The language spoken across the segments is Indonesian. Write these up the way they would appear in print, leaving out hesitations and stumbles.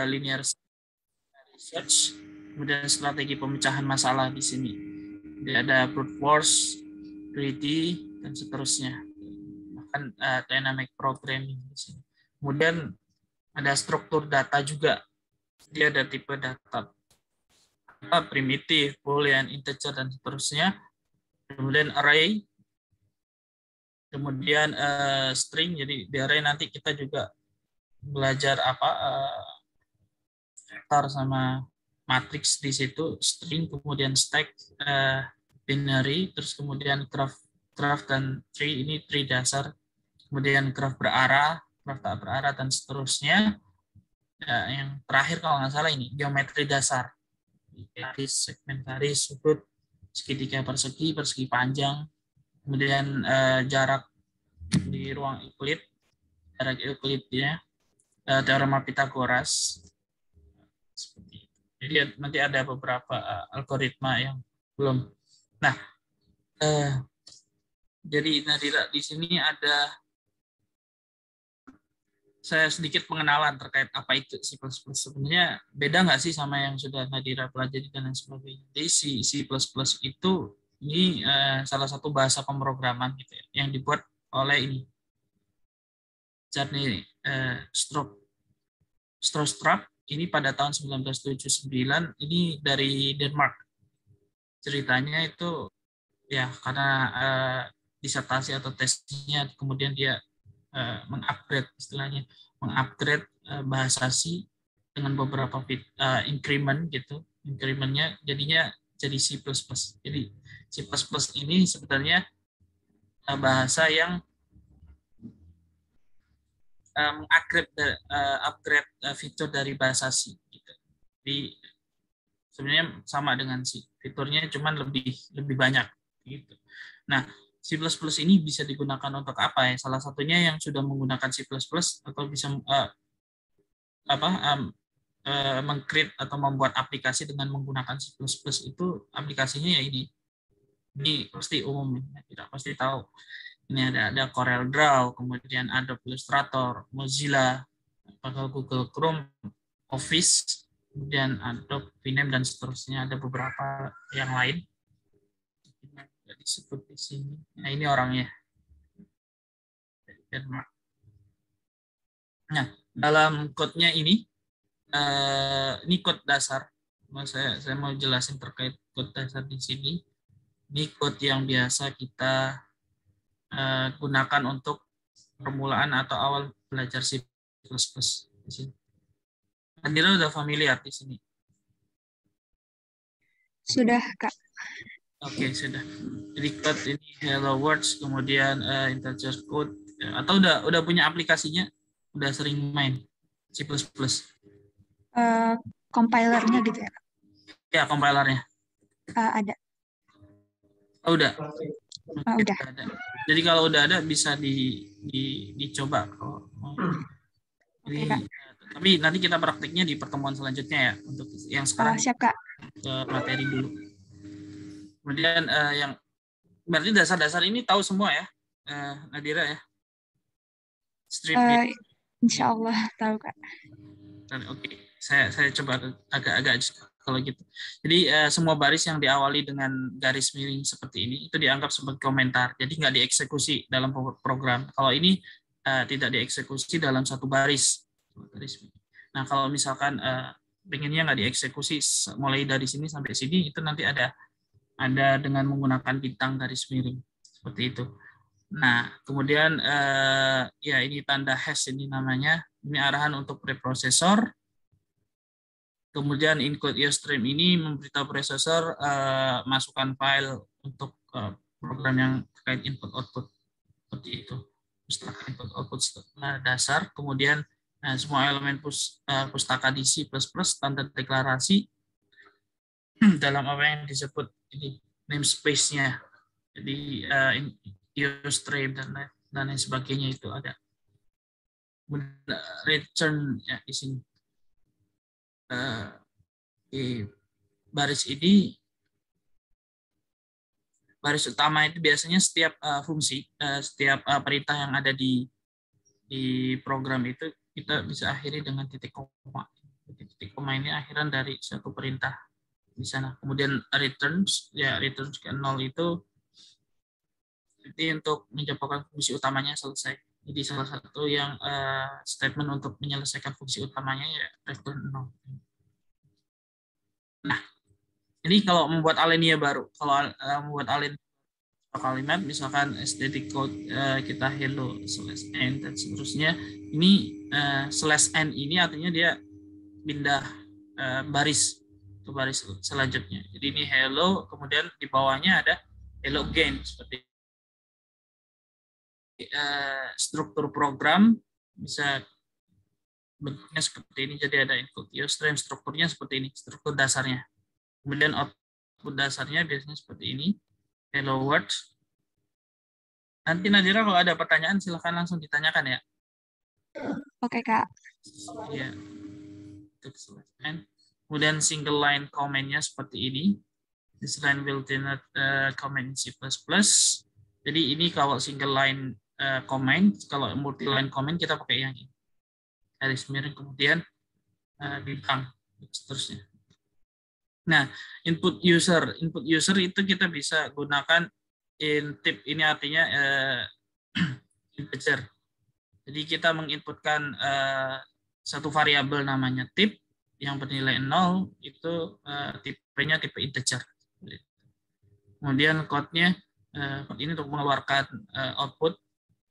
linear research, kemudian strategi pemecahan masalah di sini. Jadi ada brute force, greedy, dan seterusnya. Bahkan dynamic programming di sini. Kemudian ada struktur data juga. Dia ada tipe data primitif, boolean, integer, dan seterusnya. Kemudian array, kemudian string. Jadi di array nanti kita juga belajar vektor sama matrix di situ, string, kemudian stack, binary, terus kemudian graph dan tree, ini tree dasar, kemudian graph berarah, graph tak berarah, dan seterusnya. Yang terakhir kalau nggak salah ini geometri dasar, garis, segmen garis, sudut, segitiga persegi, persegi panjang, kemudian jarak di ruang Euclid, jarak Euclidnya, teorema Pythagoras. Seperti itu. Jadi nanti ada beberapa algoritma yang belum. Nah, jadi Nadira di sini ada saya sedikit pengenalan terkait apa itu C++. Sebenarnya beda nggak sih sama yang sudah Nadira pelajari dan lain sebagainya. Jadi C++ itu ini salah satu bahasa pemrograman gitu ya, yang dibuat oleh ini Jarny Stroustrup ini pada tahun 1979, ini dari Denmark. Ceritanya itu ya karena disertasi atau tesnya, kemudian dia mengupgrade istilahnya, mengupgrade bahasa C dengan beberapa increment gitu. Incrementnya jadinya jadi C++. Jadi C++ ini sebenarnya bahasa yang upgrade fitur dari bahasa C. Gitu. Jadi sebenarnya sama dengan C, fiturnya cuman lebih banyak. Gitu. Nah, C++ ini bisa digunakan untuk apa ya? Salah satunya yang sudah menggunakan C++ atau bisa meng-create atau membuat aplikasi dengan menggunakan C++ itu aplikasinya ya ini pasti umum, tidak pasti tahu. Ini ada Corel Draw, kemudian Adobe Illustrator, Mozilla, Google Chrome, Office, kemudian Adobe Vinem, dan seterusnya. Ada beberapa yang lain. Disebut di sini. Nah, ini orangnya. Nah, dalam code-nya ini code dasar. Saya mau jelasin terkait code dasar di sini. Ini code yang biasa kita gunakan untuk permulaan atau awal belajar C++ di sini. Andira udah familiar di sini? Sudah, Kak. Oke, sudah. Jadi code ini hello words, kemudian integer code, atau udah punya aplikasinya? Udah sering main C++? Compilernya gitu ya, Kak? Ya, compilernya. Ada. Oh, udah. Udah. Ada. Jadi kalau udah ada bisa dicoba. Jadi, tapi nanti kita praktiknya di pertemuan selanjutnya ya, untuk yang sekarang. Siap, Kak. Ke materi dulu. Kemudian yang berarti dasar-dasar ini tahu semua ya, Nadira ya? Strip Insya Allah tahu, Kak. Oke, saya coba agak-agak kalau gitu. Jadi semua baris yang diawali dengan garis miring seperti ini itu dianggap sebagai komentar. Jadi nggak dieksekusi dalam program. Kalau ini tidak dieksekusi dalam satu baris. Nah, kalau misalkan pengennya nggak dieksekusi mulai dari sini sampai sini, itu nanti ada dengan menggunakan bintang garis miring seperti itu. Nah, kemudian ya ini tanda hash ini namanya. Ini arahan untuk preprosesor. Kemudian encode stream ini memberitahu prosesor masukkan file untuk program yang terkait input output seperti itu. Pustaka input output dasar. Kemudian semua elemen pustaka di C++ standar deklarasi dalam apa yang disebut ini namespace-nya. Jadi stream dan lain sebagainya itu ada. Return ya di sini. Di baris ini, baris utama itu biasanya setiap fungsi, setiap perintah yang ada di program itu kita bisa akhiri dengan titik koma. koma ini akhiran dari suatu perintah di sana. Kemudian returns, ya returns ke 0 itu untuk menjabarkan fungsi utamanya selesai. Jadi salah satu yang statement untuk menyelesaikan fungsi utamanya ya return 0. Nah, ini kalau membuat alinea baru, kalau membuat alinea kalimat, misalkan static code kita hello slash n dan seterusnya, ini slash n ini artinya dia pindah baris ke baris selanjutnya. Jadi ini hello, kemudian di bawahnya ada hello again, seperti struktur program bisa bentuknya seperti ini. Jadi ada input stream, strukturnya seperti ini, struktur dasarnya. Kemudian output dasarnya biasanya seperti ini, hello world. Nanti Nadira kalau ada pertanyaan silahkan langsung ditanyakan ya. Oke, Kak. Ya. Kemudian single line comment-nya seperti ini. This line will not comment C++. Jadi ini kalau single line comment, kalau multi line comment kita pakai yang ini. Garis miring kemudian bintang seterusnya. Nah, input user itu kita bisa gunakan intip, ini artinya integer. Jadi kita menginputkan satu variabel namanya tip yang bernilai 0, itu tipenya tipe integer. Kemudian code-nya code ini untuk mengeluarkan output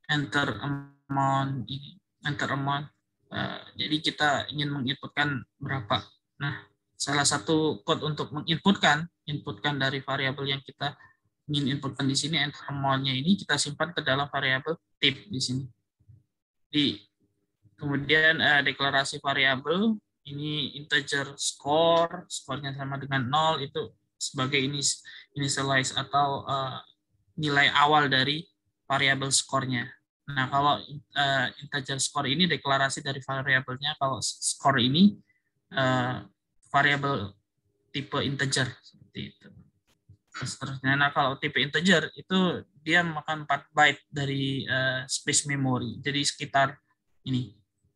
enter amount ini, enter amount. Jadi kita ingin menginputkan berapa. Nah, salah satu code untuk menginputkan dari variabel yang kita ingin inputkan di sini, enter amount-nya ini kita simpan ke dalam variabel tip di sini. Kemudian deklarasi variabel ini integer score-nya sama dengan 0, itu sebagai initialize atau nilai awal dari variabel score-nya. Nah, kalau integer score ini deklarasi dari variabelnya, kalau score ini variabel tipe integer seperti itu. Seterusnya. Nah, kalau tipe integer itu dia makan 4 byte dari space memory. Jadi sekitar ini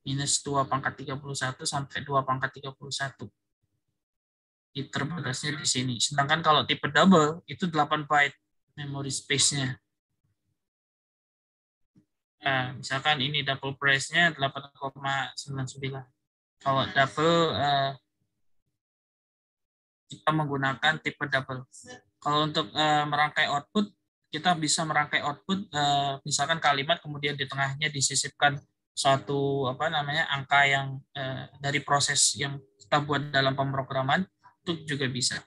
minus 2^31 sampai 2^31. Terbatasnya di sini. Sedangkan kalau tipe double itu 8 byte memory space-nya. Misalkan ini double price-nya 8,99. Kalau double kita menggunakan tipe double. Kalau untuk merangkai output, kita bisa merangkai output misalkan kalimat kemudian di tengahnya disisipkan suatu angka yang dari proses yang kita buat dalam pemrograman, itu juga bisa.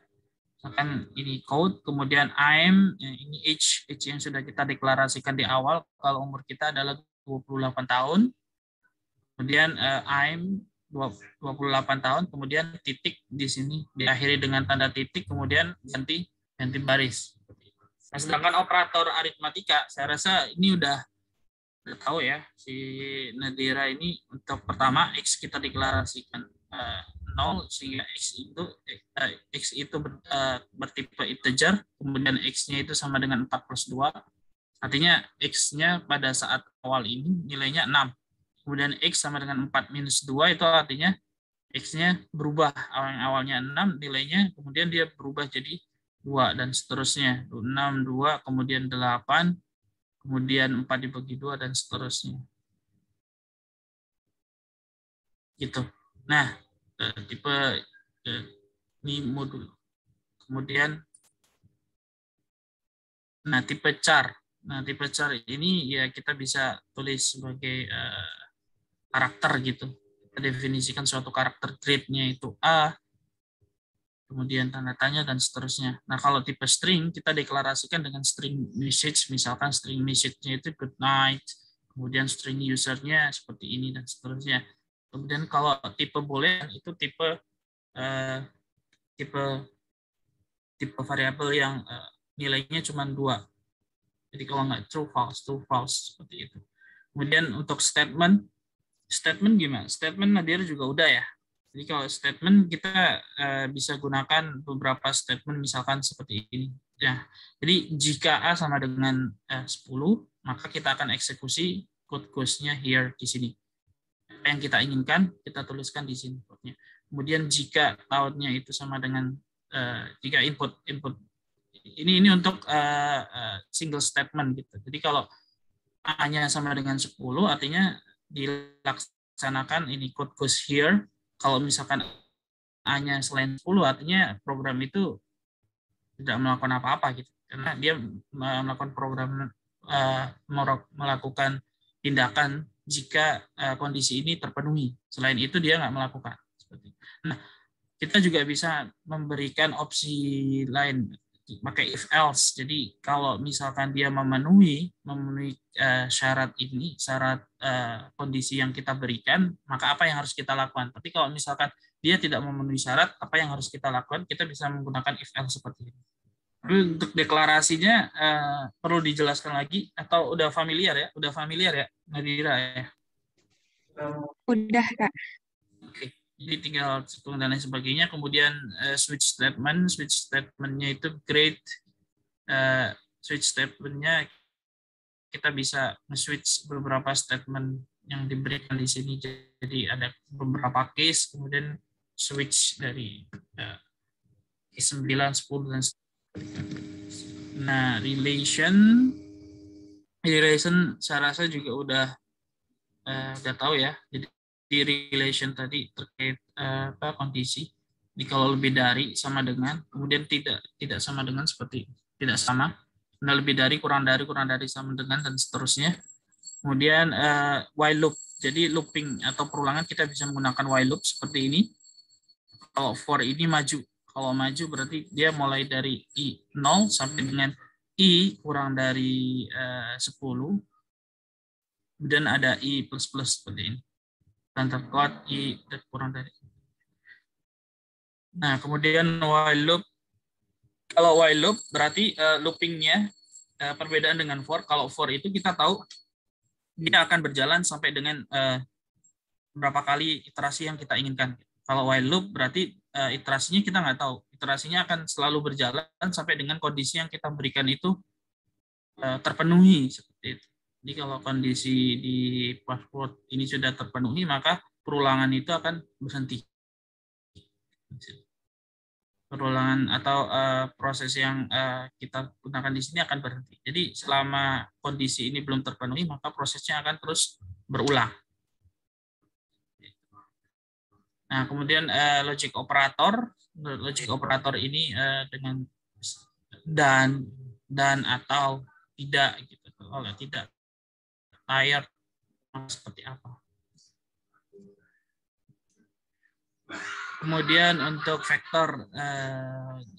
Misalkan ini code, kemudian I'm, ini age yang sudah kita deklarasikan di awal, kalau umur kita adalah 28 tahun. Kemudian I'm 28 tahun, kemudian titik di sini diakhiri dengan tanda titik, kemudian ganti baris. Nah, sedangkan operator aritmatika, saya rasa ini udah tahu ya, si Nadira ini untuk pertama X kita deklarasikan 0, sehingga X itu bertipe integer, kemudian X-nya itu sama dengan 4+2, artinya X-nya pada saat awal ini nilainya 6, kemudian X sama dengan 4-2, itu artinya X-nya berubah, awalnya 6 nilainya, kemudian dia berubah jadi 2 dan seterusnya. 6, 2, kemudian 8, kemudian 4 dibagi 2 dan seterusnya. Gitu. Nah, tipe ini modul. Kemudian tipe char. Nah, tipe char ini ya kita bisa tulis sebagai karakter gitu. Kita definisikan suatu karakter grade-nya itu A, kemudian tanda tanya, dan seterusnya. Nah, kalau tipe string, kita deklarasikan dengan string message, misalkan string message-nya itu good night, kemudian string user-nya seperti ini, dan seterusnya. Kemudian kalau tipe boolean, itu tipe variabel yang nilainya cuma 2. Jadi kalau nggak true, false, seperti itu. Kemudian untuk statement gimana? Statement Nadir juga udah ya. Jadi kalau statement kita bisa gunakan beberapa statement, misalkan seperti ini. Ya, jadi jika A sama dengan 10, maka kita akan eksekusi code goes-nya here di sini. Apa yang kita inginkan kita tuliskan di sini code-nya. Kemudian jika tahunnya itu sama dengan jika input ini untuk single statement gitu. Jadi kalau A-nya sama dengan 10 artinya dilaksanakan ini code goes here. Kalau misalkan A-nya selain 10 artinya program itu tidak melakukan apa-apa gitu. Karena dia melakukan melakukan tindakan jika kondisi ini terpenuhi. Selain itu dia nggak melakukan. Nah, kita juga bisa memberikan opsi lain pakai if else. Jadi kalau misalkan dia memenuhi syarat ini, syarat kondisi yang kita berikan, maka apa yang harus kita lakukan? Tapi kalau misalkan dia tidak memenuhi syarat, apa yang harus kita lakukan? Kita bisa menggunakan if else seperti ini. Tapi untuk deklarasinya perlu dijelaskan lagi atau udah familiar ya? Udah familiar ya, Nadira ya? Udah, Kak. Oke. Jadi tinggal hitung dan lain sebagainya. Kemudian switch statementnya itu great. Switch statementnya kita bisa nge-switch beberapa statement yang diberikan di sini. Jadi ada beberapa case, kemudian switch dari case 9, 10 dan nah relation saya rasa juga udah tahu ya. Jadi di relation tadi terkait kondisi. Jadi kalau lebih dari sama dengan, kemudian tidak sama dengan seperti tidak sama. Nah, lebih dari, kurang dari sama dengan dan seterusnya. Kemudian while loop. Jadi looping atau perulangan kita bisa menggunakan while loop seperti ini. Kalau for ini maju. Kalau maju berarti dia mulai dari i 0 sampai dengan i kurang dari 10. Kemudian ada i plus plus seperti ini. Dan terkuat i kurang dari. Nah, kemudian while loop. Kalau while loop berarti loopingnya perbedaan dengan for. Kalau for itu kita tahu dia akan berjalan sampai dengan berapa kali iterasi yang kita inginkan. Kalau while loop berarti iterasinya kita nggak tahu. Iterasinya akan selalu berjalan sampai dengan kondisi yang kita berikan itu terpenuhi seperti itu. Jadi kalau kondisi di password ini sudah terpenuhi, maka perulangan itu akan berhenti. Perulangan atau proses yang kita gunakan di sini akan berhenti. Jadi selama kondisi ini belum terpenuhi, maka prosesnya akan terus berulang. Nah, kemudian logic operator ini dengan dan atau tidak gitu. Kalau tidak tired seperti apa. Kemudian untuk vektor,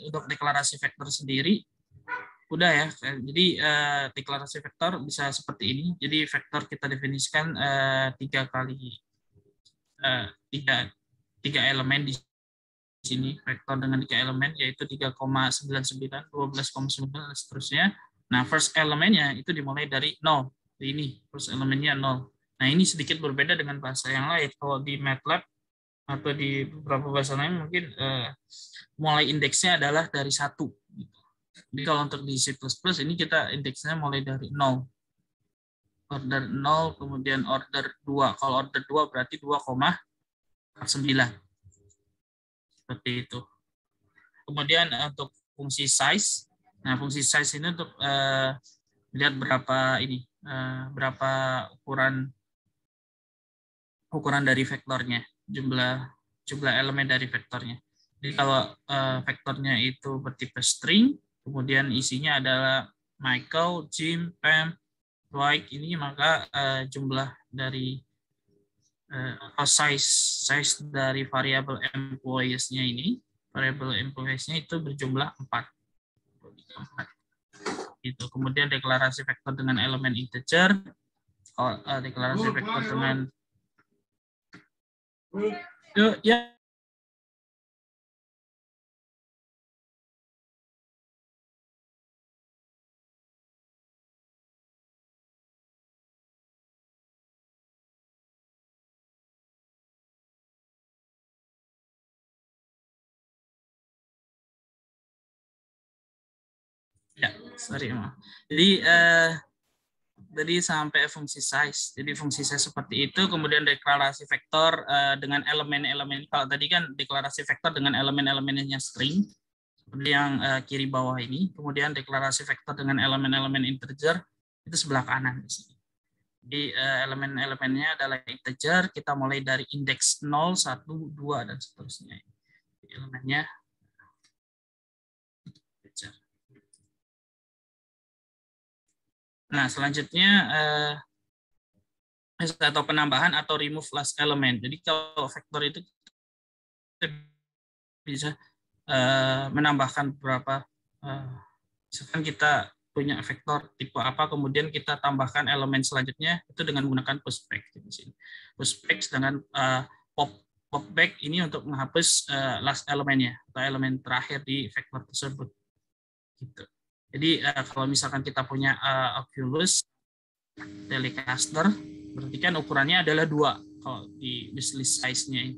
untuk deklarasi vektor sendiri, udah ya. Jadi deklarasi vektor bisa seperti ini. Jadi vektor kita definisikan tiga elemen di sini. Vektor dengan 3 elemen yaitu 3,99, 12,9 dan seterusnya. Nah, first elemennya itu dimulai dari 0. Ini first elemennya 0. Nah, ini sedikit berbeda dengan bahasa yang lain. Kalau di MATLAB atau di beberapa bahasa lain mungkin mulai indeksnya adalah dari 1. Jadi kalau untuk di C++ ini kita indeksnya mulai dari 0. Order 0, kemudian order 2. Kalau order 2 berarti 2,9. Seperti itu. Kemudian untuk fungsi size. Nah, fungsi size ini untuk lihat berapa ukuran dari vektornya, jumlah elemen dari vektornya. Jadi kalau vektornya itu bertipe string, kemudian isinya adalah Michael, Jim, Pam, Dwight ini, maka jumlah dari size dari variabel employees-nya itu berjumlah 4. Gitu. Kemudian deklarasi vektor dengan elemen integer, deklarasi vektor dengan ya. Ya, sorry. Jadi Jadi sampai fungsi size. Jadi fungsi size seperti itu, kemudian deklarasi vektor dengan elemen-elemen. Kalau tadi kan deklarasi vektor dengan elemen-elemennya string, seperti yang kiri bawah ini. Kemudian deklarasi vektor dengan elemen-elemen integer, itu sebelah kanan di sini. Jadi elemen-elemennya adalah integer, kita mulai dari indeks 0, 1, 2, dan seterusnya. Elemennya integer. Nah, selanjutnya atau penambahan atau remove last element. Jadi kalau vektor itu bisa menambahkan beberapa, misalkan kita punya vektor tipe apa, kemudian kita tambahkan elemen selanjutnya itu dengan menggunakan pushback di sini. Pushback dengan popback ini untuk menghapus last elemennya atau elemen terakhir di vektor tersebut. Gitu. Jadi kalau misalkan kita punya Oculus Telecaster, berarti kan ukurannya adalah 2 kalau di wishlist size-nya.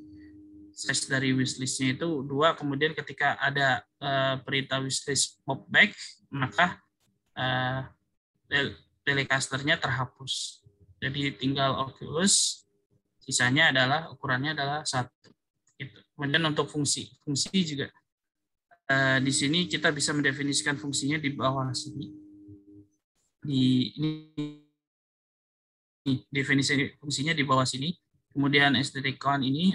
Size dari wishlist-nya itu 2, kemudian ketika ada perintah wishlist popback, maka Telecaster-nya terhapus. Jadi tinggal Oculus, sisanya adalah ukurannya adalah 1. Gitu. Kemudian untuk fungsi juga di sini kita bisa mendefinisikan fungsinya di bawah sini. Ini definisi fungsinya di bawah sini. Kemudian std_count ini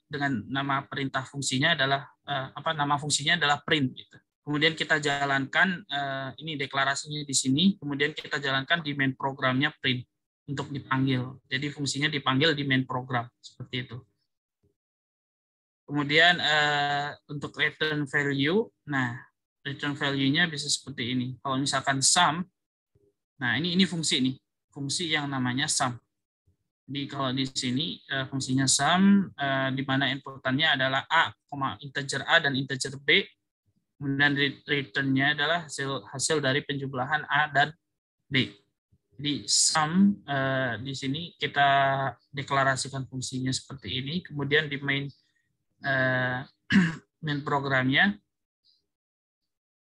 dengan nama perintah fungsinya adalah nama fungsinya adalah print. Gitu. Kemudian kita jalankan ini deklarasinya di sini. Kemudian kita jalankan di main programnya print untuk dipanggil. Jadi fungsinya dipanggil di main program seperti itu. Kemudian untuk return value, nah return value-nya bisa seperti ini. Kalau misalkan sum, nah ini fungsi nih, fungsi yang namanya sum. Jadi kalau di sini fungsinya sum, di mana inputannya adalah a, integer a dan integer b, kemudian return-nya adalah hasil dari penjumlahan a dan b. Jadi sum di sini kita deklarasikan fungsinya seperti ini, kemudian di main programnya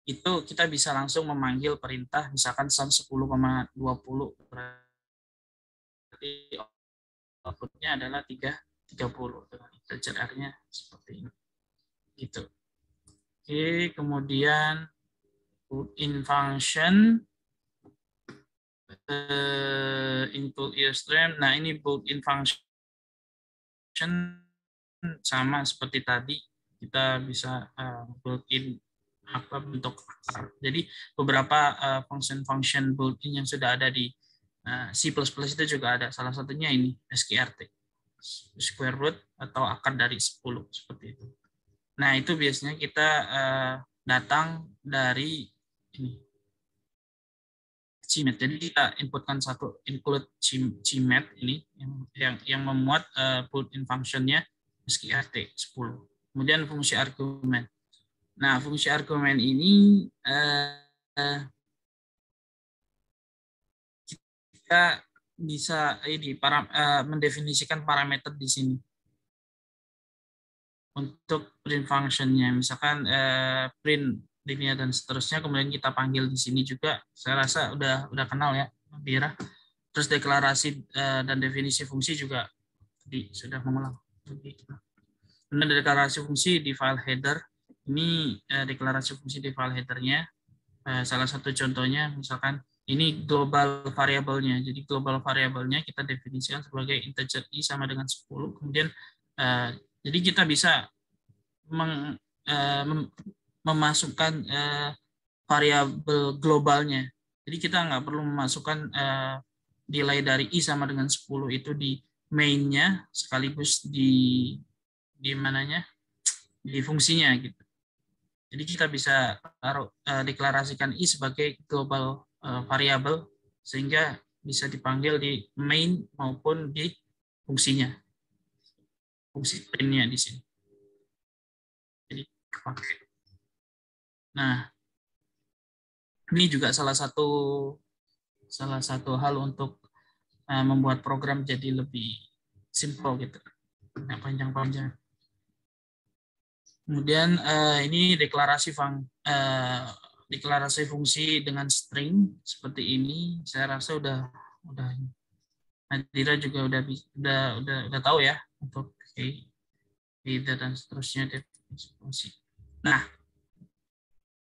itu kita bisa langsung memanggil perintah misalkan sum 10,20, berarti outputnya adalah 30 dengan integer r-nya seperti ini gitu. Oke, kemudian built-in function input stream. Nah, ini built-in function sama seperti tadi, kita bisa built-in bentuk akar. Jadi beberapa function built-in yang sudah ada di C++ itu juga ada. Salah satunya ini SQRT, square root atau akar dari 10 seperti itu. Nah, itu biasanya kita datang dari ini CMAT. Jadi kita inputkan satu include CMAT ini yang memuat built-in function-nya SQRT 10. Kemudian fungsi argumen. Nah, fungsi argumen ini kita bisa mendefinisikan parameter di sini untuk print function-nya. Misalkan print linear dan seterusnya, kemudian kita panggil di sini juga. Saya rasa udah kenal ya, Bira. Terus deklarasi dan definisi fungsi juga sudah mengulang. Kemudian deklarasi fungsi di file header. Ini deklarasi fungsi di file headernya. Salah satu contohnya misalkan ini global variabelnya. Jadi global variabelnya kita definisikan sebagai integer i sama dengan 10. Kemudian jadi kita bisa memasukkan variabel globalnya. Jadi kita nggak perlu memasukkan nilai dari i sama dengan 10 itu di main-nya sekaligus di mananya, di fungsinya gitu. Jadi kita bisa taruh deklarasikan i sebagai global variabel sehingga bisa dipanggil di main maupun di fungsinya, fungsi print-nya di sini. Jadi pakai. Nah, ini juga salah satu hal untuk membuat program jadi lebih simple gitu, nggak panjang-panjang. Kemudian ini deklarasi fungsi dengan string seperti ini. Saya rasa udah Nadira juga udah tahu ya untuk either dan seterusnya definisi fungsi. Nah,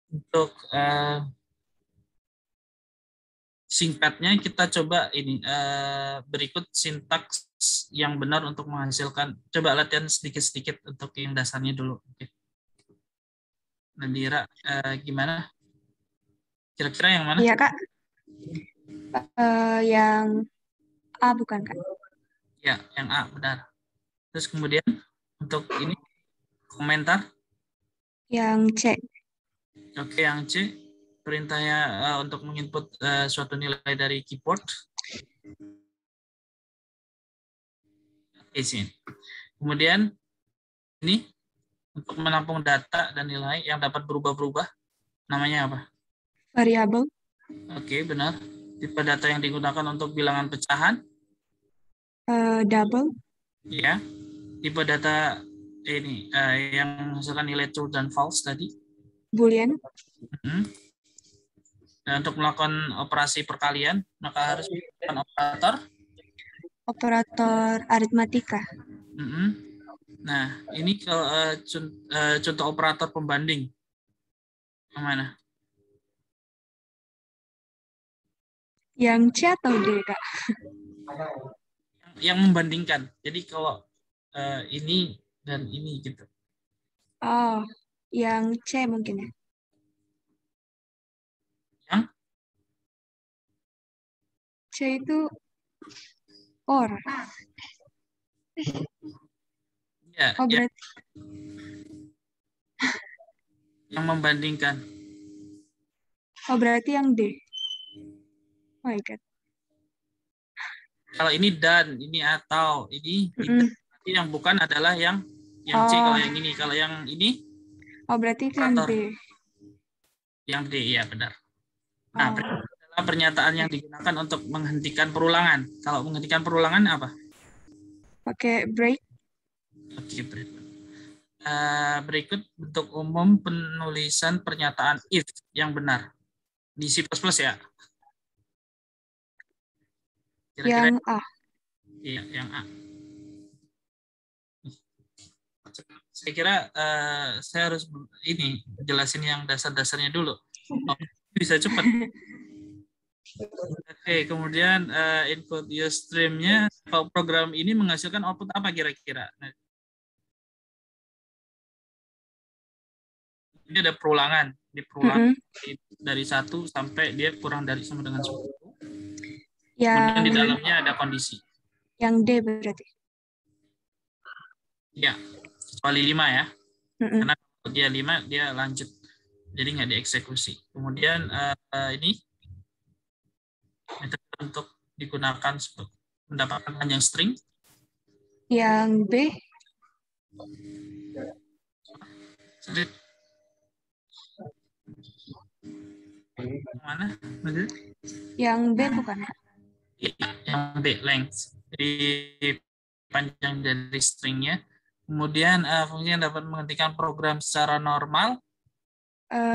untuk singkatnya kita coba ini berikut sintaks yang benar untuk menghasilkan. Coba latihan sedikit-sedikit untuk yang dasarnya dulu. Oke. Nadira, gimana? Kira-kira yang mana? Iya, Kak. Yang A bukan, Kak? Ya, yang A, benar. Terus kemudian untuk ini komentar? Yang C. Oke, yang C. Perintahnya untuk menginput suatu nilai dari keyboard. Oke, sini. Kemudian ini untuk menampung data dan nilai yang dapat berubah-berubah. Namanya apa? Variabel. Oke, benar. Tipe data yang digunakan untuk bilangan pecahan? Double. Ya. Tipe data ini yang menghasilkan nilai true dan false tadi? Boolean. Dan untuk melakukan operasi perkalian, maka harus menggunakan operator? Operator aritmatika. Nah, ini kalau contoh operator pembanding. Yang mana? Yang C atau D, Kak? Yang membandingkan. Jadi kalau ini dan ini gitu. Oh, yang C mungkin ya. Yang C itu or. ya, Oh, berarti yang membandingkan. Oh, berarti yang D. Oh my God. Kalau ini dan, ini atau, ini tidak. Yang bukan adalah yang C. Kalau yang ini, kalau yang ini. Oh, berarti itu yang D. Yang D, ya benar. Nah, adalah pernyataan yang digunakan untuk menghentikan perulangan. Kalau menghentikan perulangan apa? Pakai break. Oke, break. Berikut bentuk umum penulisan pernyataan if yang benar. Di C++ ya? Kira-kira Yang A. Iya, yang A. Saya kira saya harus ini jelasin yang dasar-dasarnya dulu. Oh, bisa cepat. Oke, kemudian input use stream-nya, kalau program ini menghasilkan output apa kira-kira? Nah, ini ada perulangan, dari 1 sampai dia kurang dari sama dengan 10. Kemudian di dalamnya ada kondisi. Yang D berarti. Ya, kecuali 5 ya. Karena kalau dia 5, dia lanjut. Jadi nggak dieksekusi. Kemudian ini metode untuk digunakan mendapatkan panjang string. Yang B. Mana? Yang B bukan? Yang B, length. Jadi panjang dari stringnya. Kemudian fungsi yang dapat menghentikan program secara normal.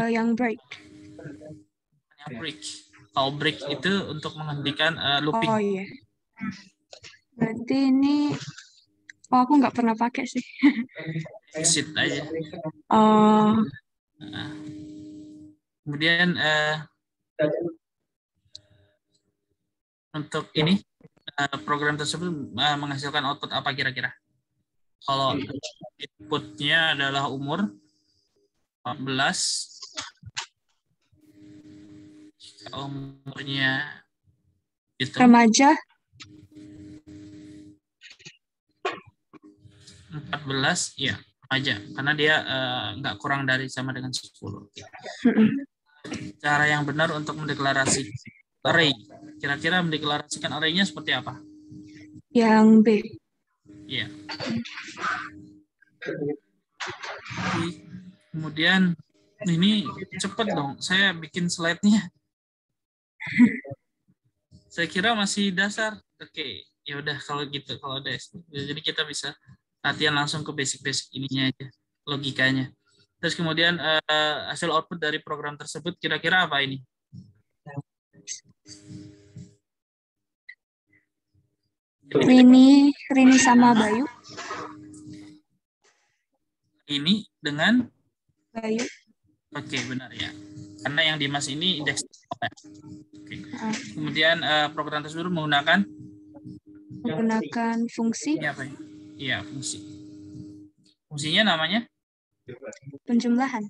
Yang break. Yang break. Kalau break itu untuk menghentikan looping. Oh iya. Berarti ini, aku nggak pernah pakai sih. Exit aja. Kemudian untuk ini program tersebut menghasilkan output apa kira-kira? Kalau inputnya adalah umur 14, umurnya itu remaja 14, ya remaja, karena dia nggak kurang dari sama dengan 10. Cara yang benar untuk mendeklarasikan array, kira-kira mendeklarasikan array-nya seperti apa? Yang B. Ya. Kemudian ini cepet dong, saya bikin slide-nya. Saya kira masih dasar. Oke, ya udah kalau gitu, kalau ada jadi kita bisa latihan langsung ke basic-basic ininya aja, logikanya. Terus kemudian hasil output dari program tersebut kira-kira apa ini? Rini sama Bayu. Ini dengan Bayu. Oke, benar ya. Karena yang Dimas ini indeks. Oke. Kemudian program tersebut menggunakan fungsi apa ya? Iya, fungsi. Fungsinya namanya penjumlahan.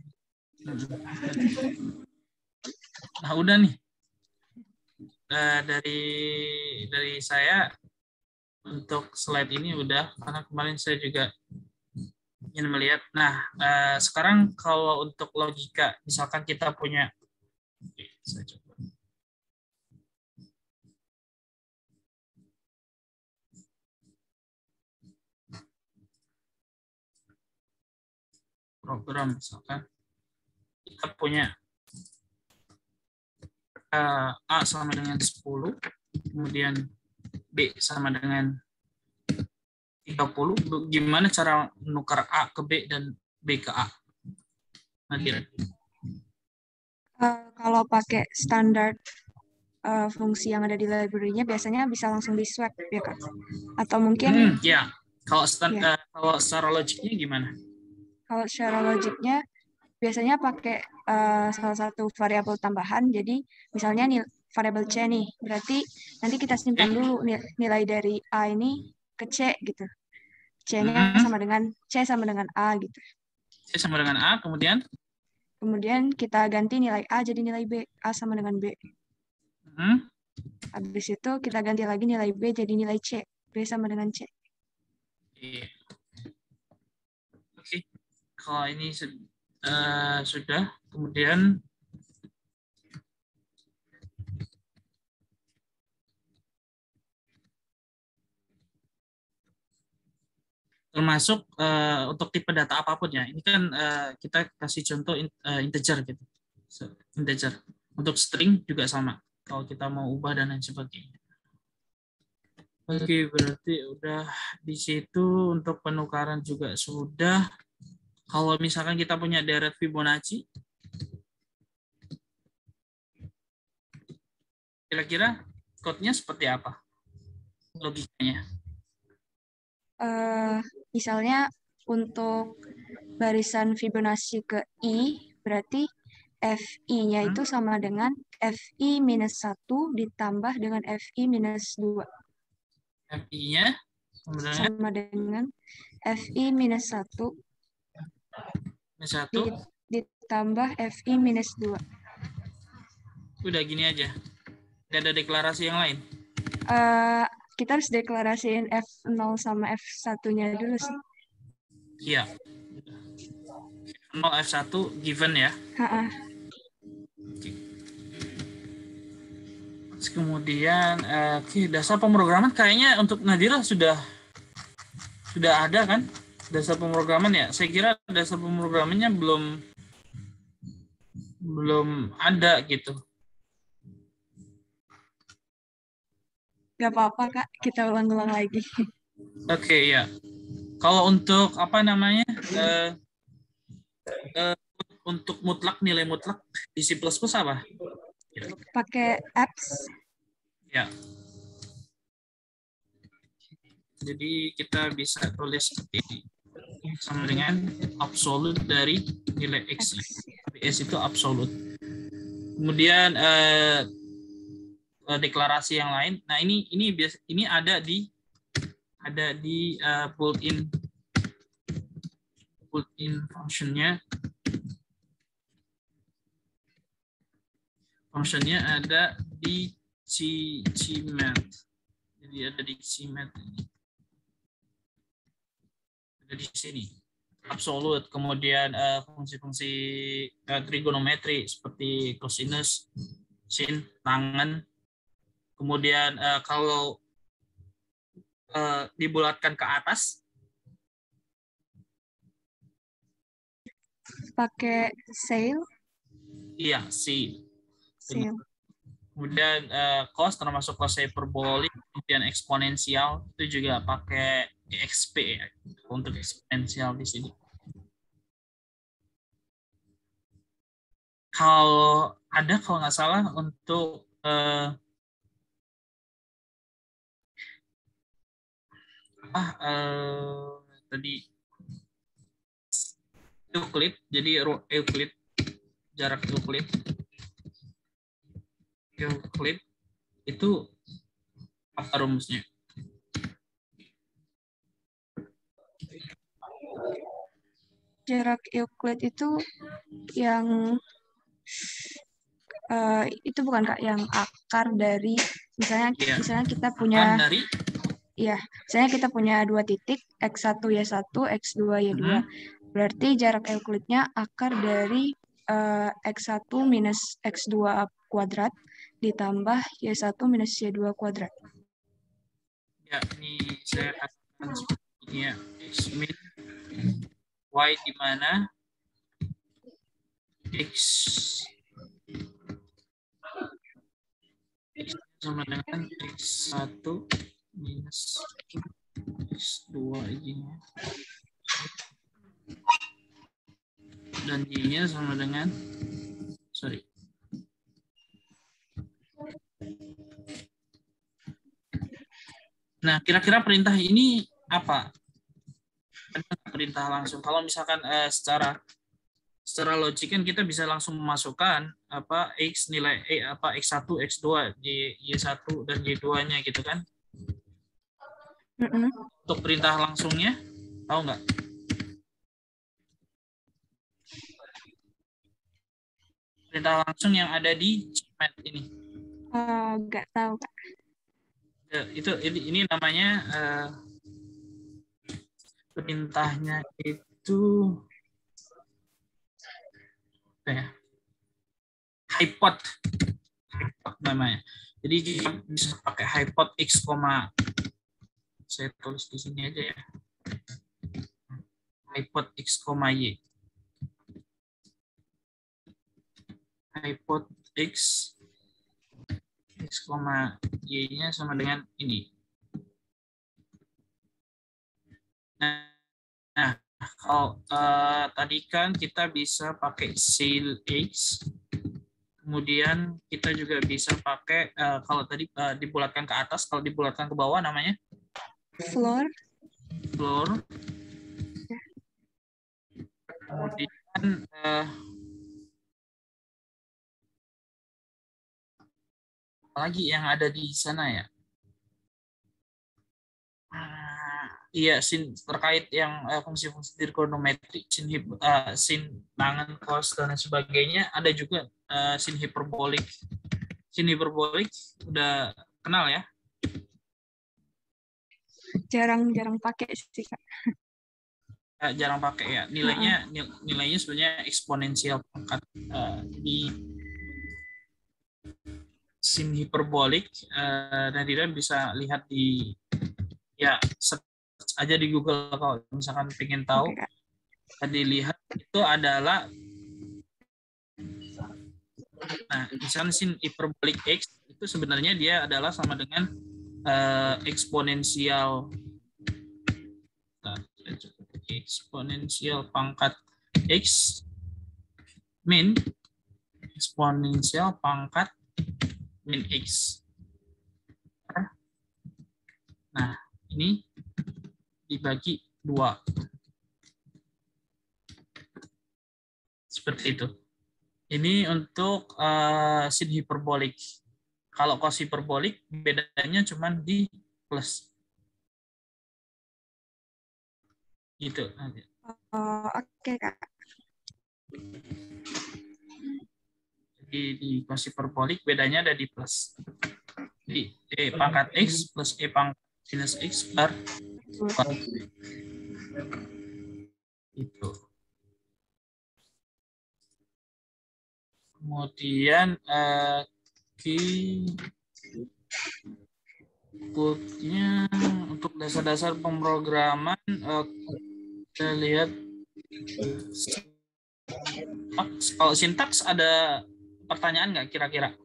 Nah, udah nih. Dari saya untuk slide ini udah, karena kemarin saya juga ingin melihat. Nah, sekarang kalau untuk logika, misalkan kita punya, oke, saya coba. Program misalkan kita punya A sama dengan 10, kemudian B sama dengan 30. Gimana cara menukar A ke B dan B ke A? Nadir. Kalau pakai standar fungsi yang ada di library-nya biasanya bisa langsung di swap ya Kak. Atau mungkin ya. Kalau secara logiknya gimana? Kalau secara logiknya biasanya pakai salah satu variabel tambahan. Jadi misalnya variabel C nih, berarti nanti kita simpan dulu nilai dari A ini ke C gitu. C-nya sama dengan A gitu. C sama dengan A, kemudian kita ganti nilai A jadi nilai B. A sama dengan B. Habis itu kita ganti lagi nilai B jadi nilai C. B sama dengan C. Oke. Kalau ini sudah, kemudian termasuk untuk tipe data apapun ya. Ini kan kita kasih contoh integer gitu. Integer. Untuk string juga sama. Kalau kita mau ubah dan lain sebagainya. Oke, berarti udah di situ. Untuk penukaran juga sudah. Kalau misalkan kita punya deret Fibonacci, kira-kira code-nya seperti apa? Logikanya. Misalnya untuk barisan Fibonacci ke I, berarti FI-nya itu sama dengan FI minus 1 ditambah dengan FI minus 2. FI-nya sama dengan FI minus 1 ditambah FI minus 2. Udah gini aja. Gak ada deklarasi yang lain? Kita harus deklarasiin F0 sama F1-nya dulu sih. Iya. 0 F1 given ya. Terus kemudian dasar pemrograman kayaknya untuk Nadira sudah ada kan? Dasar pemrograman ya. Saya kira dasar pemrogramannya belum ada gitu. Gak apa-apa Kak, kita ulang-ulang lagi. Oke, ya. Kalau untuk apa namanya? Untuk mutlak, nilai mutlak di C++ apa? Pakai apps. Ya. Jadi kita bisa tulis seperti ini. Sama dengan absolute dari nilai X. S itu absolute. Kemudian deklarasi yang lain. Nah, ini ada di built-in functionnya. Functionnya ada di CMath. Jadi ada di CMath ini. Ada di sini. Absolute, kemudian fungsi-fungsi trigonometri seperti cosinus, sin, tangen. Kemudian kalau dibulatkan ke atas, pakai sail. Iya, sail. Kemudian cos termasuk cos hyperbolic, kemudian eksponensial itu juga pakai EXP ya, untuk eksponensial di sini. Kalau nggak salah untuk tadi Euclid, jadi Euclid, jarak Euclid itu apa rumusnya? Jarak Euclid itu yang itu bukan Kak, yang akar dari misalnya Ya, misalnya kita akar punya dari misalnya kita punya dua titik x1 y1 x2 y2. Berarti jarak Euclidnya akar dari x1 minus x2 kuadrat ditambah y1 minus y2 kuadrat. ya, ini saya katakan seperti ini ya, x min y di mana x sama dengan x1 minus x2 y-nya, dan y-nya sama dengan Nah, kira-kira perintah ini apa? Perintah langsung. Kalau misalkan secara logik kan kita bisa langsung memasukkan apa x nilai x1, x2, y1 dan y2-nya gitu kan. Untuk perintah langsungnya tahu nggak? Perintah langsung yang ada di Gmat ini. Nggak tahu Kak. Ini namanya perintahnya itu hypot namanya. Jadi kita bisa pakai hypot x, saya tulis di sini aja ya. Hypot x, y. Hypot x, y-nya sama dengan ini. Nah, kalau tadi kan kita bisa pakai seal x, kemudian kita juga bisa pakai kalau tadi dibulatkan ke atas, kalau dibulatkan ke bawah namanya floor. Kemudian lagi yang ada di sana ya. Iya, sin terkait yang fungsi-fungsi trigonometri, sin tangan, cos dan sebagainya, ada juga sin hiperbolik. Sin hiperbolik udah kenal ya? Jarang pakai sih Kak. Jarang pakai ya. Nilainya sebenarnya eksponensial pangkat. Di sin hiperbolik dan tidak bisa lihat di search aja di Google kalau misalkan pengen tahu. Tadi lihat itu adalah misalkan sin hiperbolik x itu sebenarnya dia adalah sama dengan eksponensial pangkat x min eksponensial pangkat min x. Nah, ini dibagi 2. Seperti itu. Ini untuk sin hiperbolik. Kalau cos hiperbolik bedanya cuma di plus. Gitu. Oke Kak. Jadi di cos hiperbolik bedanya ada di plus. Jadi E pangkat X plus E pangkat sinus X per itu. Kemudian keyboardnya untuk dasar-dasar pemrograman kita lihat kalau sintaks ada pertanyaan nggak kira-kira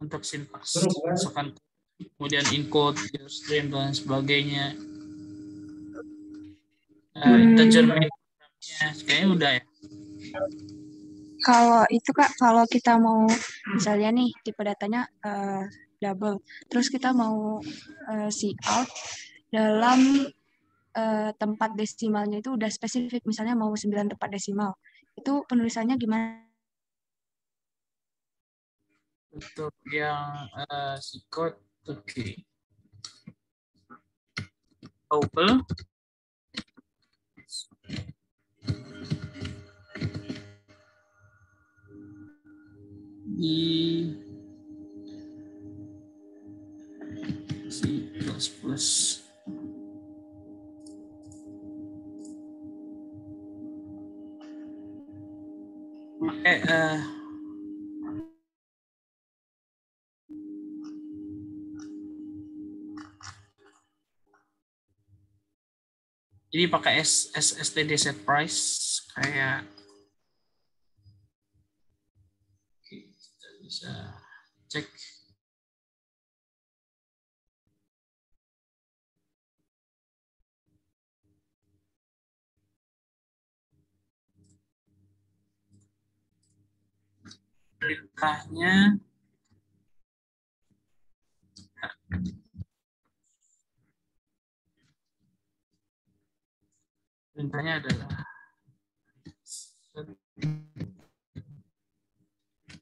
untuk sintaks misalkan kemudian encode, stream dan sebagainya. Integer kayaknya udah ya. Kalau itu Kak, kalau kita mau misalnya nih tipe datanya double, terus kita mau see out, dalam tempat desimalnya itu udah spesifik, misalnya mau 9 tempat desimal. Itu penulisannya gimana? Untuk yang sikot, oke. Open. Di C++. Pakai jadi pakai std set price kayak kita bisa cek perintahnya. Perintahnya adalah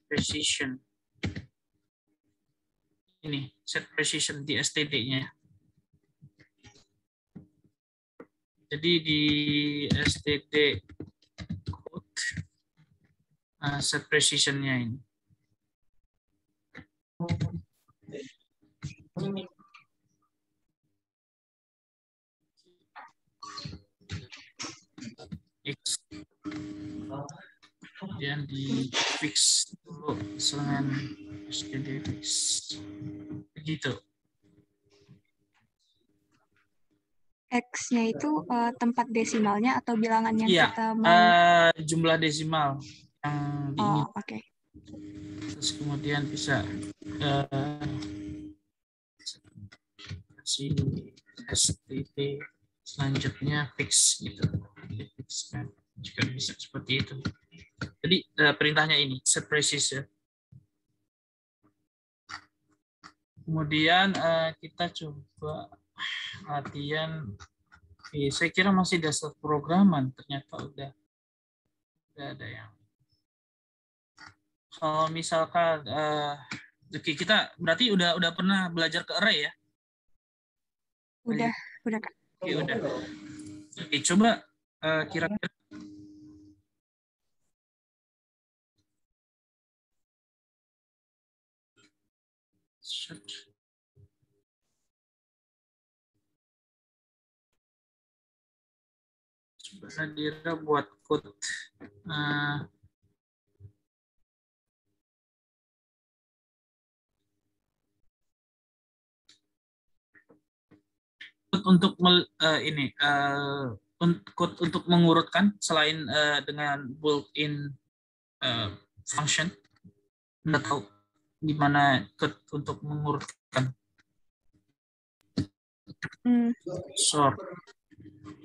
precision. Ini set precision di std-nya. Jadi di std code set precision-nya ini. X. Kemudian di fix dulu dengan std fix. Begitu. X-nya itu tempat desimalnya atau bilangan yang Iya, kita mau? jumlah desimal yang diinginkan. Oh, oke. Terus kemudian bisa si std selanjutnya fix gitu. Fix kan juga bisa seperti itu. Jadi perintahnya ini set precision. Kemudian kita coba latihan. Saya kira masih dasar programan, ternyata udah ada yang. Kalau misalkan oke, kita berarti udah pernah belajar ke array ya? Udah Kak. Oke, udah. Oke, coba kira-kira coba Nadira buat code untuk ini code untuk mengurutkan selain dengan built-in function. Nggak tahu gimana code untuk mengurutkan sort.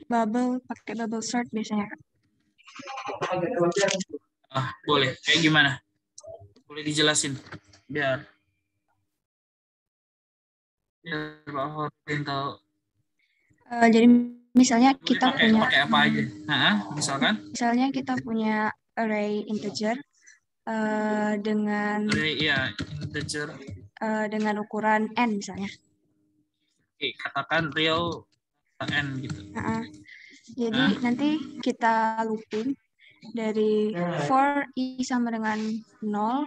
Pakai bubble sort biasanya Kak. Boleh. Kayak gimana? Boleh dijelasin biar Pak Horin tahu. Jadi misalnya kita punya pakai apa aja? Misalkan? Misalnya kita punya array integer dengan integer dengan ukuran n misalnya. Oke, katakan real n gitu. Jadi nanti kita looping dari for i sama dengan 0,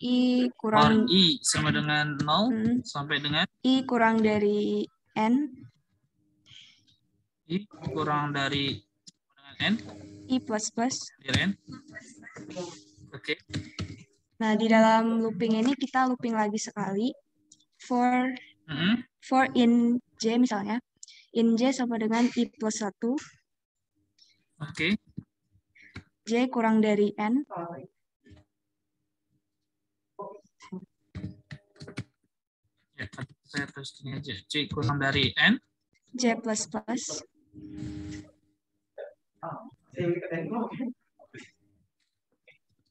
i kurang for i sama dengan 0 sampai dengan i kurang dari n, i kurang dari n, i plus plus dari n. Oke. Nah, di dalam looping ini kita looping lagi sekali for in j misalnya. In j sama dengan i plus 1. Oke. J kurang dari n. Ya, saya terus ini aja. J kurang dari n. J plus plus.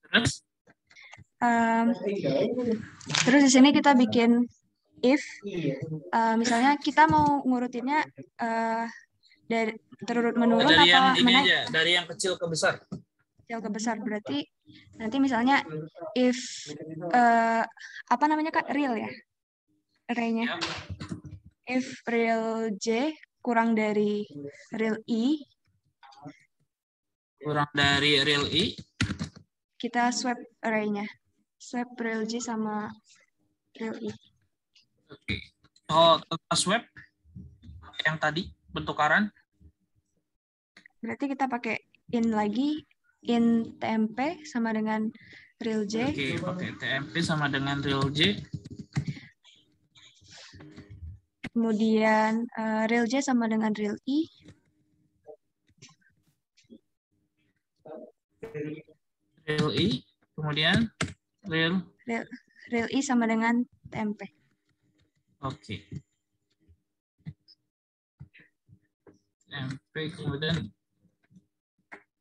Terus? Terus di sini kita bikin if misalnya kita mau ngurutinnya dari terurut menurun dari yang apa ini menaik? aja, dari yang kecil ke besar. Kecil ke besar berarti nanti misalnya if apa namanya Kak, real ya array-nya. Ya. If real J kurang dari real I, Kurang dari real I, kita swap array-nya. Swap real J sama real I. oke. Oh, swap yang tadi bentukaran. Berarti kita pakai in lagi, in TMP sama dengan real J. Oke, pakai TMP sama dengan real J. Kemudian real J sama dengan real I. Real I, kemudian real I sama dengan TMP. Oke. TMP kemudian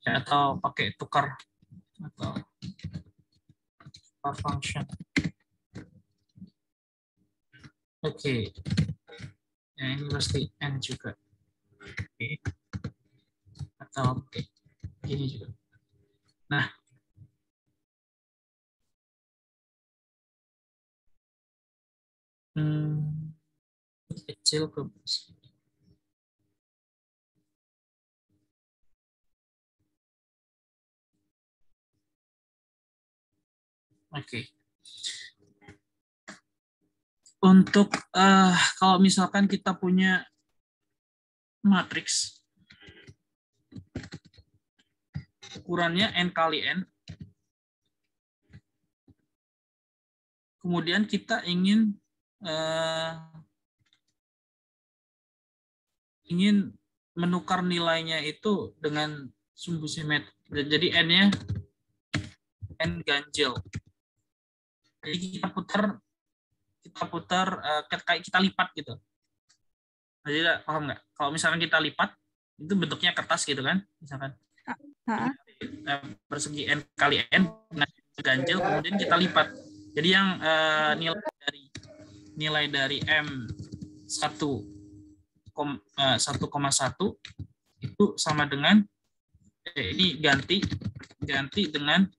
ya, atau pakai tukar atau tukar function. Oke. Ya, ini pasti N juga. Oke. Atau oke. Ini juga. Nah, kecil ke besar. Oke. Untuk kalau misalkan kita punya matriks ukurannya n kali n, kemudian kita ingin menukar nilainya itu dengan sumbu simetris. Jadi n-nya n ganjil. Jadi kita putar kayak kita lipat gitu. Jadi paham nggak? Kalau misalkan kita lipat, itu bentuknya kertas gitu kan, misalkan persegi n kali n, nah ganjil, kemudian kita lipat. Jadi yang nilai dari m 1,1 itu sama dengan ini ganti dengan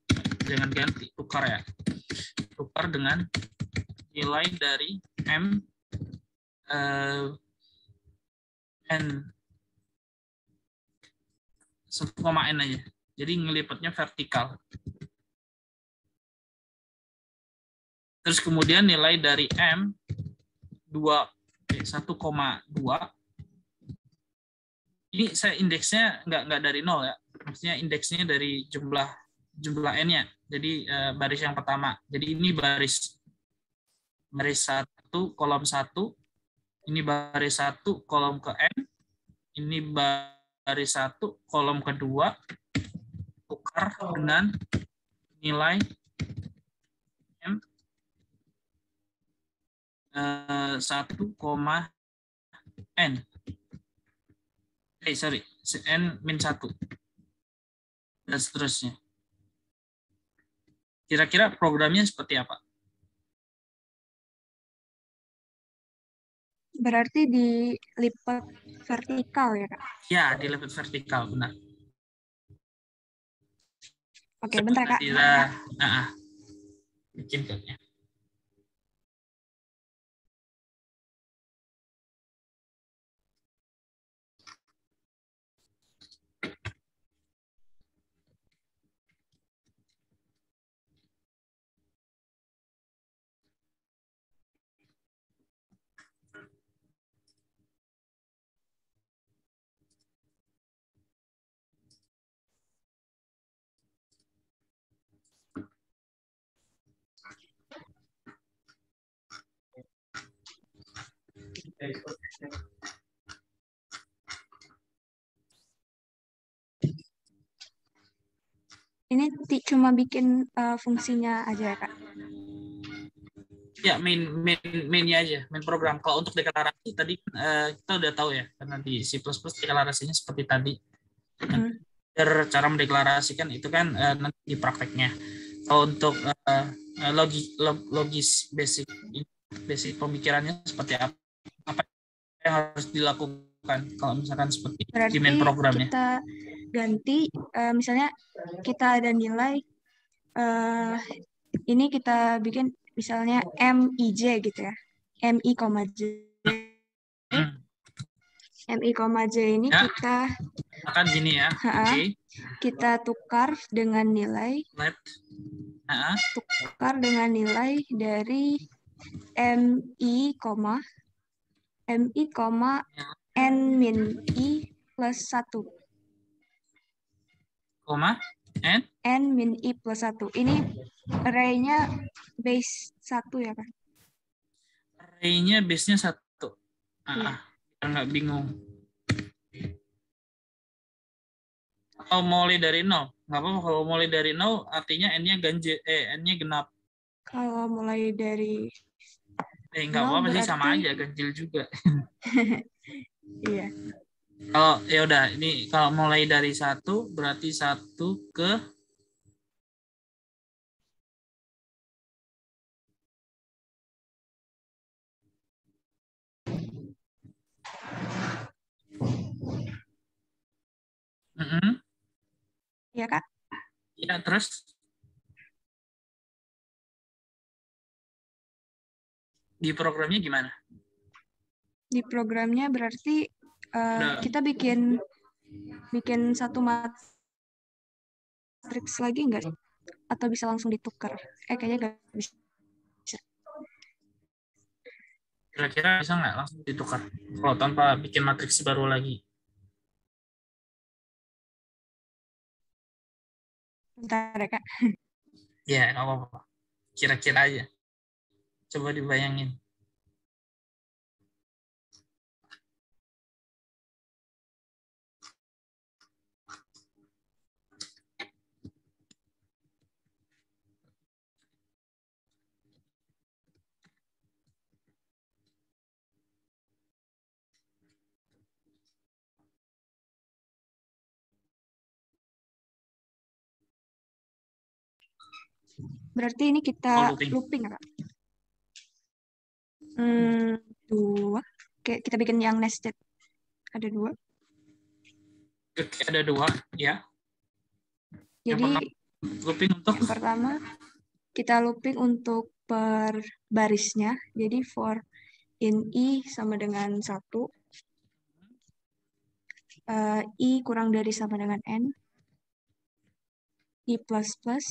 jangan ganti, tukar ya, tukar dengan nilai dari m n 1,n aja. Jadi ngelipatnya vertikal. Terus kemudian nilai dari M 1,2. Ini saya indeksnya nggak dari 0 ya. Maksudnya indeksnya dari jumlah n-nya. Jadi baris yang pertama. Jadi ini baris 1, kolom 1. Ini baris 1, kolom ke n. Ini baris 1, kolom kedua. Tukar dengan nilai M 1, n. n min 1. Dan seterusnya. Kira-kira programnya seperti apa? Berarti dilipat vertikal ya, Kak? Ya, dilipat vertikal, benar. Oke, bentar, Kak. Bikin code-nya. Ini cuma bikin fungsinya aja ya, Kak? Ya, mainnya aja, main program. Kalau untuk deklarasi tadi kita udah tahu ya, karena di C++ deklarasinya seperti tadi. Cara mendeklarasikan itu kan nanti di prakteknya. Kalau untuk logis basic basic pemikirannya seperti apa? Apa yang harus dilakukan kalau misalkan seperti di main Berarti programnya? kita ganti, misalnya kita ada nilai, ini kita bikin misalnya MIJ gitu ya. MI, J. Hmm. MI, J ini Ya, kita akan gini ya. Oke. kita tukar dengan nilai dari MI, N min I plus 1. N min I plus 1. Ini array-nya base 1 ya kan? Array-nya base-nya 1. Iya. Biar nggak bingung. Atau mulai dari 0? Nggak apa-apa, kalau mulai dari 0 artinya N-nya N-nya genap. Kalau mulai dari Nggak 0 apa-apa sih, berarti sama aja, ganjil juga. iya. Kalau ya udah, ini kalau mulai dari 1 berarti 1 ke Iya Kak? ya, terus di programnya gimana? Di programnya berarti kita bikin satu matriks lagi nggak sih? Atau bisa langsung ditukar? Kayaknya nggak bisa. Kira-kira bisa nggak langsung ditukar kalau tanpa bikin matriks baru lagi? Bentar ya Kak. Ya, nggak apa-apa. Kira-kira aja. Coba dibayangin. Berarti ini kita looping ya Kak? 2. Oke, kita bikin yang nested. Ada 2. Oke, ada 2 ya. Jadi looping untuk yang pertama kita looping untuk per barisnya. Jadi for in I sama dengan 1. I kurang dari sama dengan N. I plus plus.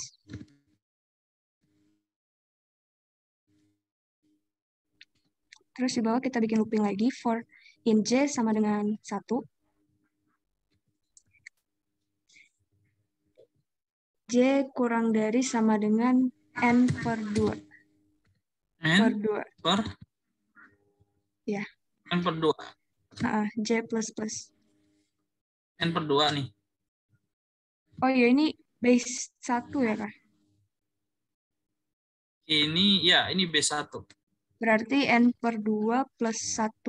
Terus di bawah kita bikin looping lagi for in J sama dengan 1. J kurang dari sama dengan N per 2. N per ya. N per 2. J plus plus. N per 2 nih. Oh iya, ini base 1 ya Kak? Ini base 1. Berarti N per 2 plus 1.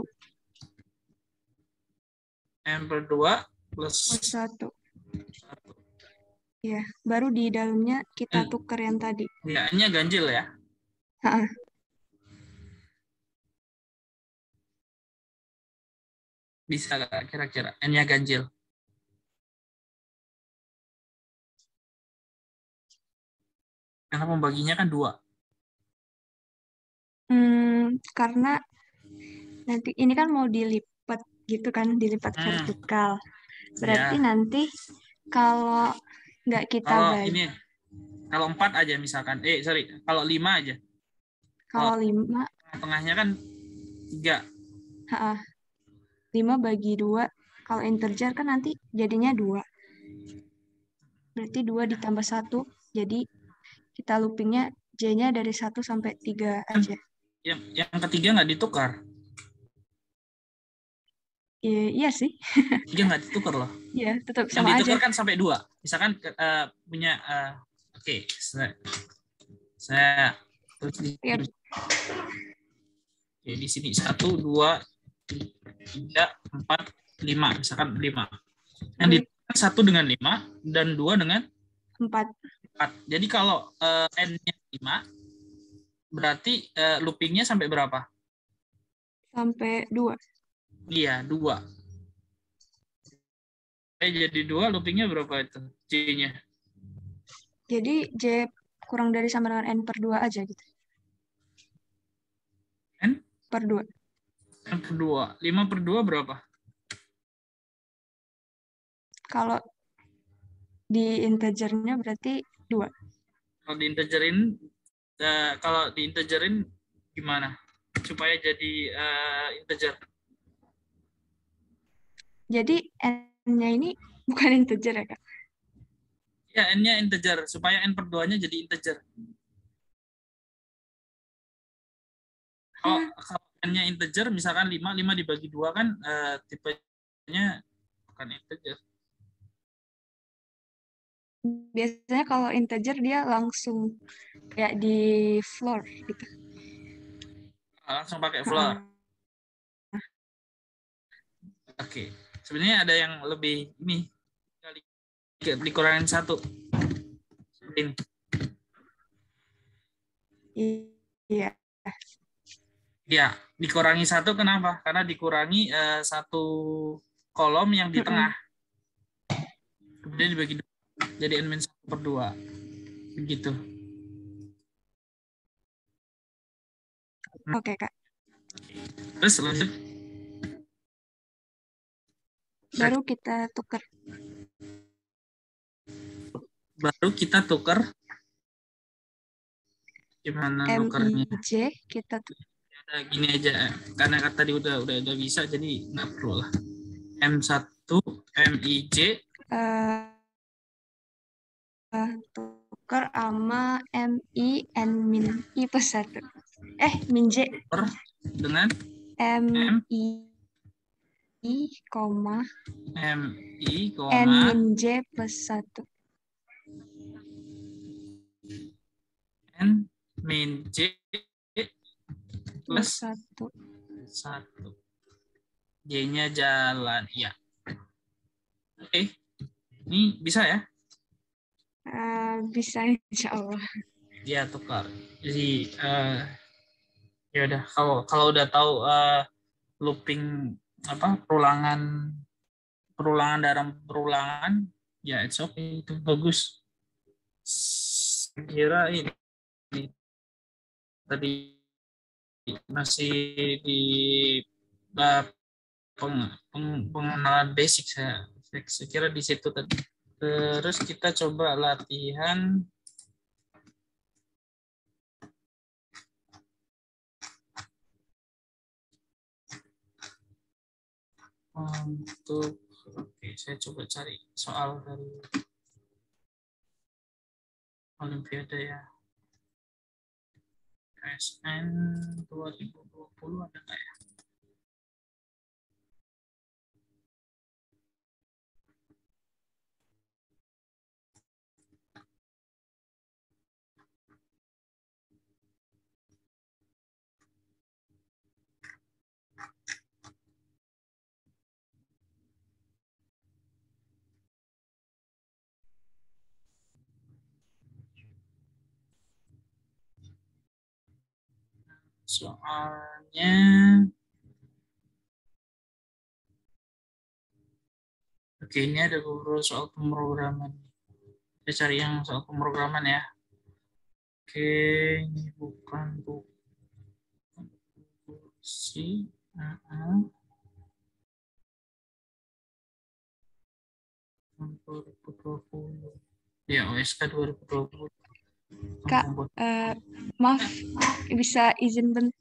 N per 2 plus 1. Ya, baru di dalamnya kita tukar yang tadi. Ya, N-nya ganjil ya? Bisa nggak kira-kira N-nya ganjil? Karena pembaginya kan 2. Karena nanti ini kan mau dilipat gitu kan, dilipat vertikal. Berarti nanti kalau nggak kita bagi. Kalau 4 aja misalkan, kalau 5 aja. Kalau 5. Tengahnya kan 3. 5 bagi 2. Kalau integer kan nanti jadinya 2. Berarti 2 ditambah 1. Jadi kita loopingnya J-nya dari 1 sampai 3 aja. Yang ketiga nggak ditukar. Iya sih. 3 nggak ditukar loh. Iya, tetap sama aja. Yang ditukar kan sampai 2. Misalkan punya, oke, saya tulis di sini. Oke, di sini 1, 2, 3, 4, 5. Misalkan 5. Yang ditukar 1 dengan 5 dan 2 dengan 4. Jadi kalau N-nya 5, Berarti loopingnya sampai berapa? Sampai 2. Iya, 2. Jadi 2, loopingnya berapa itu? J-nya? Jadi J kurang dari sama dengan N per 2 aja gitu. N? Per 2. N per 2. 5 per 2 berapa? Kalau di integernya berarti 2. Kalau diintegerin gimana? Supaya jadi integer. Jadi N-nya ini bukan integer ya, Kak? Ya, N-nya integer. Supaya N per 2-nya jadi integer. Kalau N-nya integer, misalkan 5, 5 dibagi 2 kan tipenya bukan integer. Biasanya kalau integer dia langsung kayak di floor gitu. Langsung pakai floor. Heeh. Oke. Sebenarnya ada yang lebih ini. Dikurangin 1. Ini. Iya. Ya, dikurangi 1 kenapa? Karena dikurangi 1 kolom yang di tengah. Kemudian dibagi 2. Jadi N-1 per 2. Begitu. Oke, Kak. Terus lanjut. Baru kita tukar. Baru kita tukar. Gimana nukernya? MIJ kita tukar. Udah gini aja. Karena kan tadi udah bisa, jadi nggak perlu lah. M1 MIJ Tukar sama MI N min I plus 1. Min J. dengan MI koma MI, N min J plus 1. N min J plus 1. J-nya jalan. Ya. Oke. Ini bisa ya? Bisa insya Allah. Ya, tukar. Jadi ya udah, kalau udah tahu looping perulangan dalam perulangan, ya it's okay, itu bagus. Kira ini tadi masih di pengenalan basic, saya kira di situ tadi. Terus kita coba latihan untuk, oke, saya coba cari soal dari Olimpiade ya. ASN 2020 ada nggak ya? Soalnya oke, ini ada beberapa soal pemrograman. Kita cari yang soal pemrograman ya. Oke, ini bukan si 2020. Ya, OSK 2020. Kak, maaf, bisa izin bentar.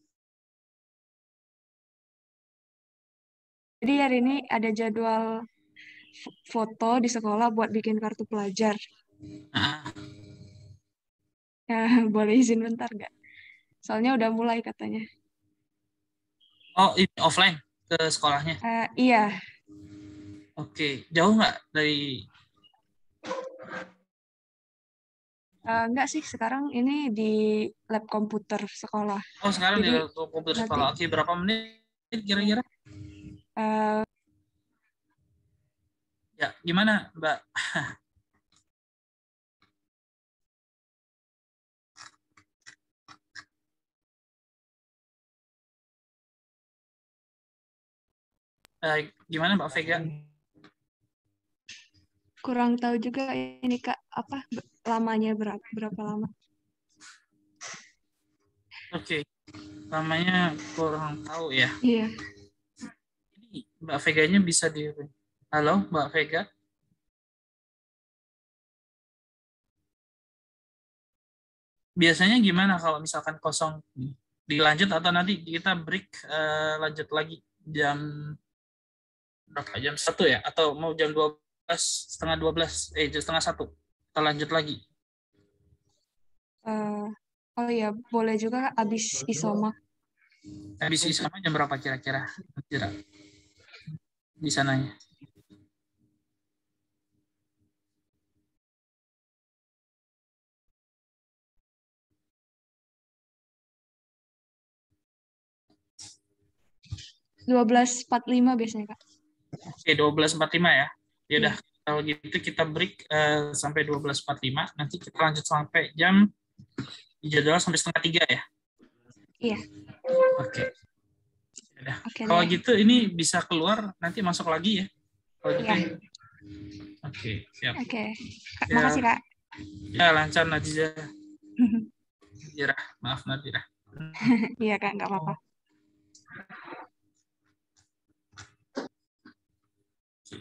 Jadi hari ini ada jadwal foto di sekolah buat bikin kartu pelajar. Boleh izin bentar nggak? Soalnya udah mulai katanya. Oh, ini offline ke sekolahnya? Iya. Oke, jauh nggak dari? Enggak sih, sekarang ini di lab komputer sekolah. Oh, sekarang Jadi, di komputer sekolah. Oke, berapa menit kira-kira? Ya, gimana, Mbak? Gimana Mbak Vega? Kurang tahu juga ini Kak, apa lamanya berapa lama? Oke, lamanya kurang tahu ya. Iya. Ini Mbak Veganya bisa di... Halo Mbak Vega? Biasanya gimana kalau misalkan kosong? Dilanjut atau nanti kita break lanjut lagi jam berapa? Jam 1 ya? Atau mau jam 12, setengah 12, jam setengah 1? Kita lanjut lagi. Oh iya, boleh juga Kak, abis isoma. Habis sama jam berapa kira-kira? Di sananya. Dua 12.45 biasanya Kak. Oke, 12.45 ya. Ya udah, Iya. kalau gitu kita break sampai 12.45. Nanti kita lanjut sampai jam jadwal sampai setengah 3 ya. Iya. Oke. Yaudah. Oke Kalau deh. gitu ini bisa keluar nanti masuk lagi ya. Kalau gitu. Iya. Ya. Oke, siap. Oke. Kak, Ya, makasih Kak. ya lancar Nadira. Nadira, maaf Nadira. Iya Kak, nggak apa-apa. Oke.